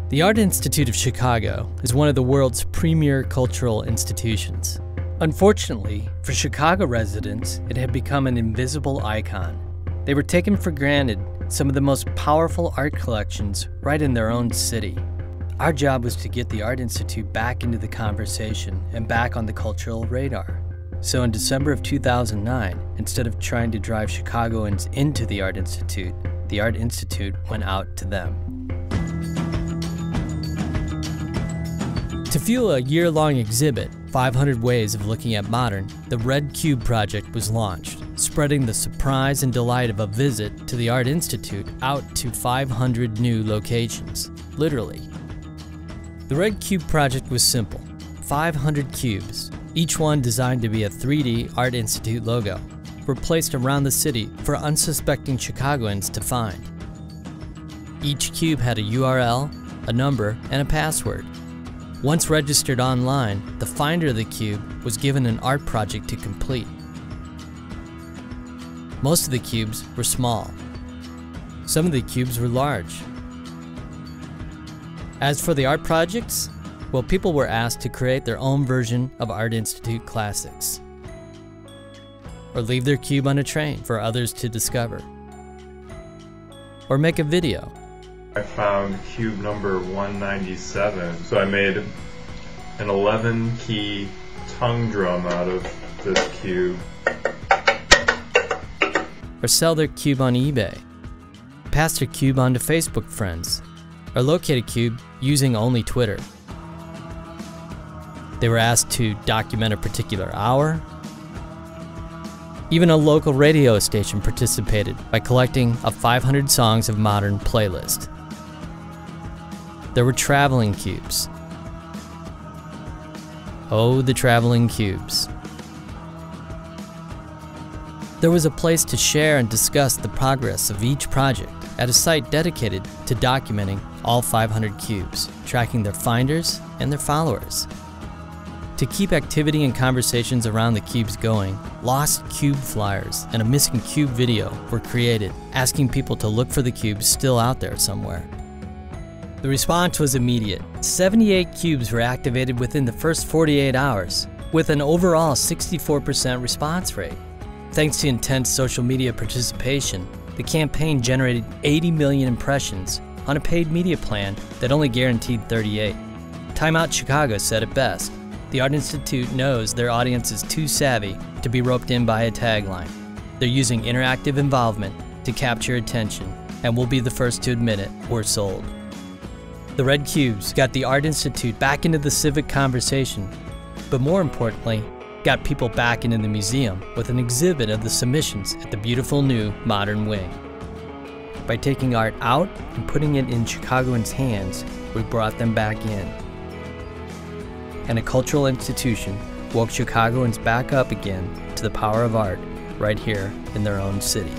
The Art Institute of Chicago is one of the world's premier cultural institutions. Unfortunately, for Chicago residents, it had become an invisible icon. They were taken for granted, some of the most powerful art collections right in their own city. Our job was to get the Art Institute back into the conversation and back on the cultural radar. So in December of 2009, instead of trying to drive Chicagoans into the Art Institute went out to them. To fuel a year-long exhibit, 500 Ways of Looking at Modern, the Red Cube Project was launched, spreading the surprise and delight of a visit to the Art Institute out to 500 new locations, literally. The Red Cube Project was simple, 500 cubes, each one designed to be a 3D Art Institute logo, were placed around the city for unsuspecting Chicagoans to find. Each cube had a URL, a number, and a password. Once registered online, the finder of the cube was given an art project to complete. Most of the cubes were small. Some of the cubes were large. As for the art projects, well, people were asked to create their own version of Art Institute classics, or leave their cube on a train for others to discover, or make a video. I found cube number 197, so I made an 11-key tongue drum out of this cube. Or sell their cube on eBay, pass their cube on to Facebook friends, or locate a cube using only Twitter. They were asked to document a particular hour. Even a local radio station participated by collecting a 500 Songs of Modern playlist. There were traveling cubes. Oh, the traveling cubes. There was a place to share and discuss the progress of each project at a site dedicated to documenting all 500 cubes, tracking their finders and their followers. To keep activity and conversations around the cubes going, lost cube flyers and a missing cube video were created, asking people to look for the cubes still out there somewhere. The response was immediate. 78 cubes were activated within the first 48 hours, with an overall 64% response rate. Thanks to intense social media participation, the campaign generated 80 million impressions on a paid media plan that only guaranteed 38. Time Out Chicago said it best. The Art Institute knows their audience is too savvy to be roped in by a tagline. They're using interactive involvement to capture attention, and we'll be the first to admit it, we're sold. The Red Cubes got the Art Institute back into the civic conversation, but more importantly, got people back into the museum with an exhibit of the submissions at the beautiful new modern wing. By taking art out and putting it in Chicagoans' hands, we brought them back in. And a cultural institution woke Chicagoans back up again to the power of art right here in their own city.